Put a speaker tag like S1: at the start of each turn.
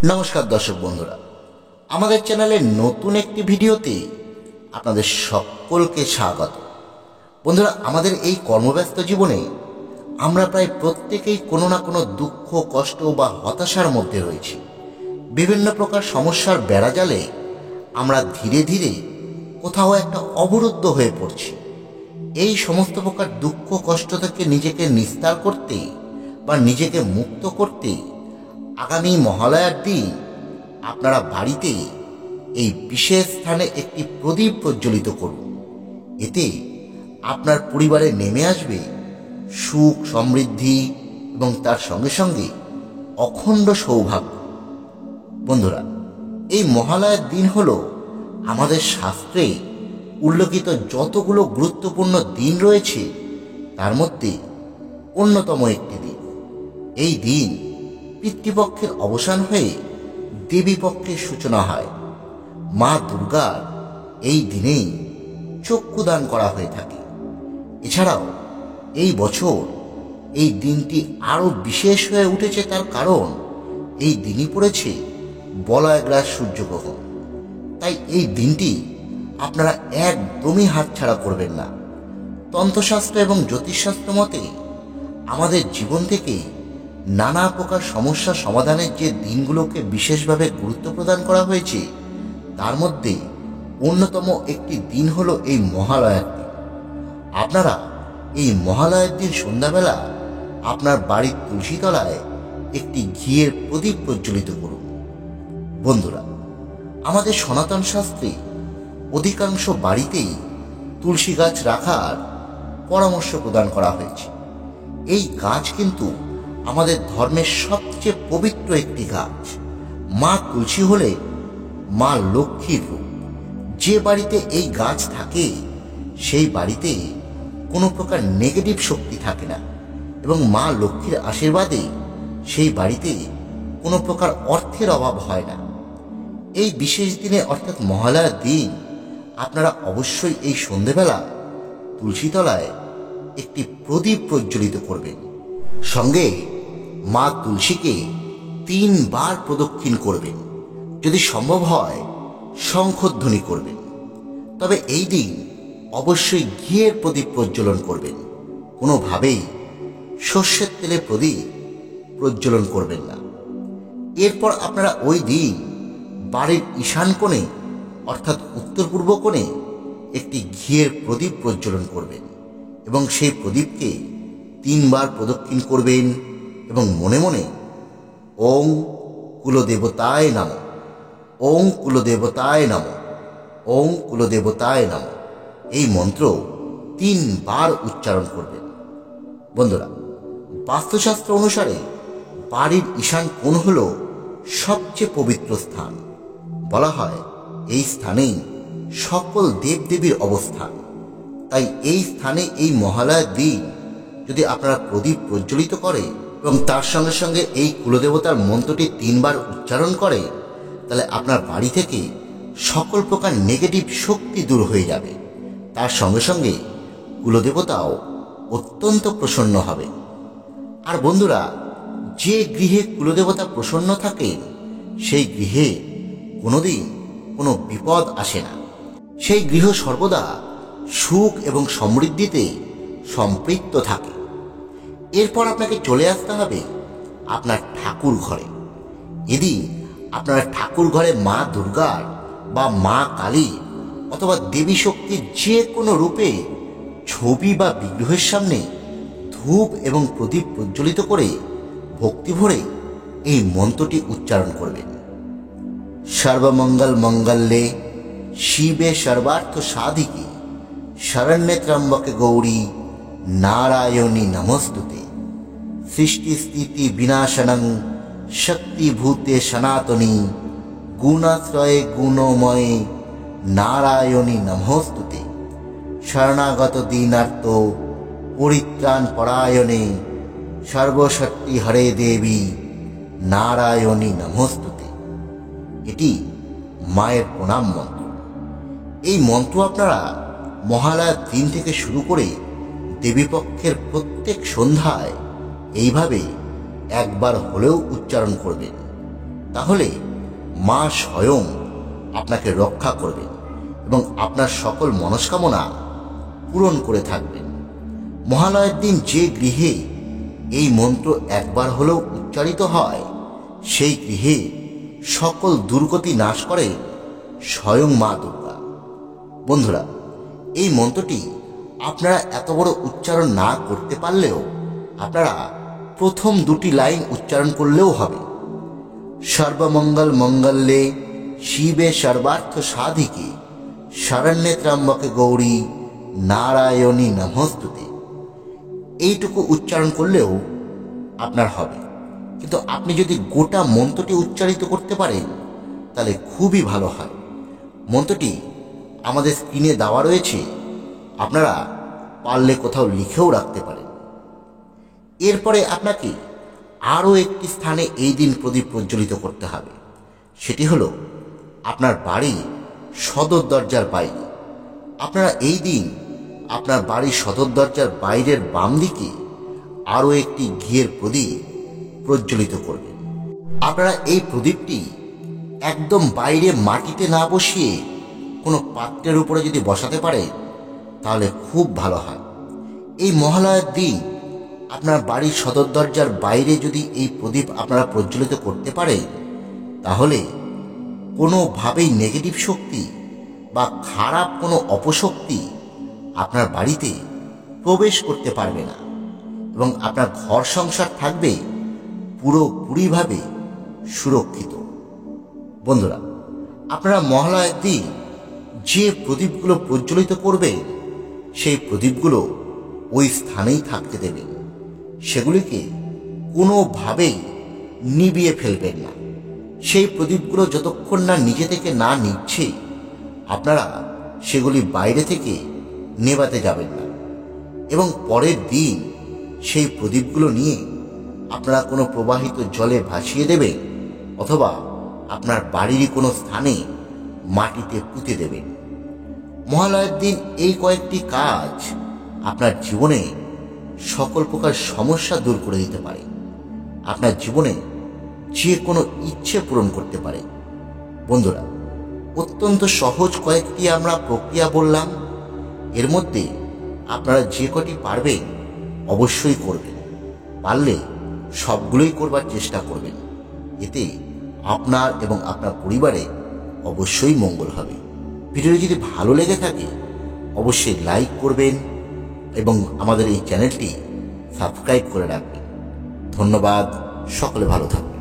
S1: নমস্কার দর্শক বন্ধুরা, আমাদের চ্যানেলের নতুন একটি ভিডিওতে আপনাদের সকলকে স্বাগত। বন্ধুরা, আমাদের এই কর্মব্যস্ত জীবনে আমরা প্রায় প্রত্যেকেই কোনো না কোনো দুঃখ, কষ্ট বা হতাশার মধ্যে রয়েছি। বিভিন্ন প্রকার সমস্যার বেড়াজালে আমরা ধীরে ধীরে কোথাও একটা অবরুদ্ধ হয়ে পড়ছি। এই সমস্ত প্রকার দুঃখ, কষ্ট থেকে নিজেকে নিস্তার করতে বা নিজেকে মুক্ত করতে আগামী মহালয়ার দিন আপনারা বাড়িতে এই বিশেষ স্থানে একটি প্রদীপ প্রজ্বলিত করুন। এতে আপনার পরিবারে নেমে আসবে সুখ, সমৃদ্ধি এবং তার সঙ্গে সঙ্গে অখণ্ড সৌভাগ্য। বন্ধুরা, এই মহালয়ার দিন হল আমাদের শাস্ত্রে উল্লেখিত যতগুলো গুরুত্বপূর্ণ দিন রয়েছে তার মধ্যে অন্যতম একটি দিন। এই দিন পিতৃপক্ষের অবসান হয়ে দেবীপক্ষের সূচনা হয়। মা দুর্গার এই দিনেই চক্ষুদান করা হয়ে থাকে। এছাড়াও এই বছর এই দিনটি আরও বিশেষ হয়ে উঠেছে, তার কারণ এই দিনই পড়েছে বলয়গ্রাস সূর্যগ্রহণ। তাই এই দিনটি আপনারা একদমই হাতছাড়া করবেন না। তন্ত্রশাস্ত্র এবং জ্যোতিষশাস্ত্র মতে আমাদের জীবন থেকে নানা প্রকার সমস্যা সমাধানের যে দিনগুলোকে বিশেষভাবে গুরুত্ব প্রদান করা হয়েছে তার মধ্যে অন্যতম একটি দিন হলো এই মহালয়ার দিন। আপনারা এই মহালয়ার দিন সন্ধ্যাবেলা আপনার বাড়ির তুলসী তলায় একটি ঘিয়ের প্রদীপ প্রজ্বলিত করুন। বন্ধুরা, আমাদের সনাতন শাস্ত্রে অধিকাংশ বাড়িতেই তুলসী গাছ রাখার পরামর্শ প্রদান করা হয়েছে। এই গাছ কিন্তু আমাদের ধর্মের সবচেয়ে পবিত্র একটি গাছ। মা তুলসী হলে মা লক্ষ্মীর রূপ। যে বাড়িতে এই গাছ থাকে সেই বাড়িতে কোনো প্রকার নেগেটিভ শক্তি থাকে না এবং মা লক্ষ্মীর আশীর্বাদে সেই বাড়িতে কোনো প্রকার অর্থের অভাব হয় না। এই বিশেষ দিনে অর্থাৎ মহালয়ার দিন আপনারা অবশ্যই এই সন্ধেবেলা তুলসী তলায় একটি প্রদীপ প্রজ্বলিত করবেন। সঙ্গে মা তুলসীকে 3 বার প্রদক্ষিণ করবেন। যদি সম্ভব হয় শঙ্খধ্বনি করবেন। তবে এই দিন অবশ্যই ঘিয়ের প্রদীপ প্রজ্বলন করবেন। কোনোভাবেই সর্ষের তেলে প্রদীপ প্রজ্বলন করবেন না। এরপর আপনারা ওই দিন বাড়ির ঈশান কোণে অর্থাৎ উত্তর পূর্ব কোণে একটি ঘিয়ের প্রদীপ প্রজ্বলন করবেন এবং সেই প্রদীপকে 3 বার প্রদক্ষিণ করবেন এবং মনে মনে ওং কুলদেবতায় নমঃ, ওং কুলদেবতায় নমঃ, ওং কুলদেবতায় নমঃ এই মন্ত্র 3 বার উচ্চারণ করবেন। বন্ধুরা, বাস্তুশাস্ত্র অনুসারে বাড়ির ঈশান কোণ হল সবচেয়ে পবিত্র স্থান। বলা হয় এই স্থানেই সকল দেবদেবীর অবস্থান। তাই এই স্থানে এই মহালয়ার দিন যদি আপনারা প্রদীপ প্রজ্বলিত করে এবং তার সঙ্গে সঙ্গে এই কুলদেবতার মন্ত্রটি 3 বার উচ্চারণ করে, তাহলে আপনার বাড়ি থেকে সকল প্রকার নেগেটিভ শক্তি দূর হয়ে যাবে। তার সঙ্গে সঙ্গে কুলদেবতাও অত্যন্ত প্রসন্ন হবে। আর বন্ধুরা, যে গৃহে কুলদেবতা প্রসন্ন থাকেন সেই গৃহে কোনোদিন কোনো বিপদ আসে না। সেই গৃহ সর্বদা সুখ এবং সমৃদ্ধিতে সম্পৃক্ত থাকে। এরপর আপনাকে চলে আসতে হবে আপনার ঠাকুর ঘরে। এদিন আপনার ঠাকুর ঘরে মা দুর্গার বা মা কালী অথবা দেবী শক্তির যে কোনো রূপে ছবি বা বিগ্রহের সামনে ধূপ এবং প্রদীপ প্রজ্বলিত করে ভক্তি ভরে এই মন্ত্রটি উচ্চারণ করবেন। সর্বমঙ্গল মঙ্গলে শিবে সর্বার্থ সাধিকে শরণ্যে ত্র্যম্বকে গৌরী নারায়ণী নমস্তুতে। সৃষ্টি স্থিতি বিনাশনং শক্তিভূতে সনাতনী গুণাশ্রয়ে গুণময়ে নারায়ণী নমস্তুতে। শরণাগত দীনার্ত পরিত্রাণ পরায়ণে সর্বশক্তি হরে দেবী নারায়ণী নমস্তুতে। এটি মায়ের প্রণাম মন্ত্র। এই মন্ত্র আপনারা মহালয়ার দিন থেকে শুরু করে দেবীপক্ষের প্রত্যেক সন্ধ্যায় এইভাবে একবার হলেও উচ্চারণ করবেন। তাহলে মা স্বয়ং আপনাকে রক্ষা করবেন এবং আপনার সকল মনস্কামনা পূরণ করে থাকবেন। মহালয়ের দিন যে গৃহে এই মন্ত্র একবার হলেও উচ্চারিত হয়, সেই গৃহে সকল দুর্গতি নাশ করে স্বয়ং মা দুর্গা। বন্ধুরা, এই মন্ত্রটি আপনারা এত বড় উচ্চারণ না করতে পারলেও আপনারা প্রথম দুটি লাইন উচ্চারণ করলেও হবে। সর্বমঙ্গল মঙ্গলে শিবে সর্বার্থ সাধিকে শরণ্যে ত্র্যম্বকে গৌরী নারায়ণী নমস্তুতে। এইটুকু উচ্চারণ করলেও আপনার হবে। কিন্তু আপনি যদি গোটা মন্ত্রটি উচ্চারিত করতে পারেন তাহলে খুবই ভালো হয়। মন্ত্রটি আমাদের স্ক্রিনে দেওয়া রয়েছে, আপনারা পারলে কোথাও লিখেও রাখতে পারেন। এরপরে আপনাকে আরও একটি স্থানে এই দিন প্রদীপ প্রজ্বলিত করতে হবে। সেটি হলো আপনার বাড়ির সদর দরজার বাইরে। আপনারা এই দিন আপনার বাড়ির সদর দরজার বাইরের বাম দিকে আরও একটি ঘিয়ের প্রদীপ প্রজ্বলিত করবেন। আপনারা এই প্রদীপটি একদম বাইরে মাটিতে না বসিয়ে কোনো পাত্রের উপরে যদি বসাতে পারেন তাহলে খুব ভালো হয়। এই মহালয়ার দিন আপনার বাড়ির সদর দরজার বাইরে যদি এই প্রদীপ আপনারা প্রজ্বলিত করতে পারেন তাহলে কোনোভাবেই নেগেটিভ শক্তি বা খারাপ কোনো অপশক্তি আপনার বাড়িতে প্রবেশ করতে পারবে না এবং আপনার ঘর সংসার থাকবে পুরোপুরিভাবে সুরক্ষিত। বন্ধুরা, আপনারা মহালয়ার দিন যে প্রদীপগুলো প্রজ্বলিত করবেন সেই প্রদীপগুলো ওই স্থানেই থাকতে দেবেন। সেগুলিকে কোনোভাবেই নিভিয়ে ফেলবেন না। সেই প্রদীপগুলো যতক্ষণ না নিজে থেকে না নিচ্ছে আপনারা সেগুলি বাইরে থেকে নেভাতে যাবেন না এবং পরের দিন সেই প্রদীপগুলো নিয়ে আপনারা কোনো প্রবাহিত জলে ভাসিয়ে দেবেন অথবা আপনার বাড়িরই কোনো স্থানে মাটিতে পুঁতে দেবেন। মহালয়ার দিন এই কয়েকটি কাজ আপনার জীবনে সকল প্রকার সমস্যা দূর করে দিতে পারে, আপনার জীবনে যে কোনো ইচ্ছে পূরণ করতে পারে। বন্ধুরা, অত্যন্ত সহজ কয়েকটি আমরা প্রক্রিয়া বললাম, এর মধ্যে আপনারা যে কটি পারবেন অবশ্যই করবেন। পারলে সবগুলোই করবার চেষ্টা করবেন। এতে আপনার এবং আপনার পরিবারে অবশ্যই মঙ্গল হবে। ভিডিওটি যদি ভালো লেগে থাকে অবশ্যই লাইক করবেন এবং আমাদের এই চ্যানেলটি সাবস্ক্রাইব করে রাখবেন। ধন্যবাদ। সকলে ভালো থাকবেন।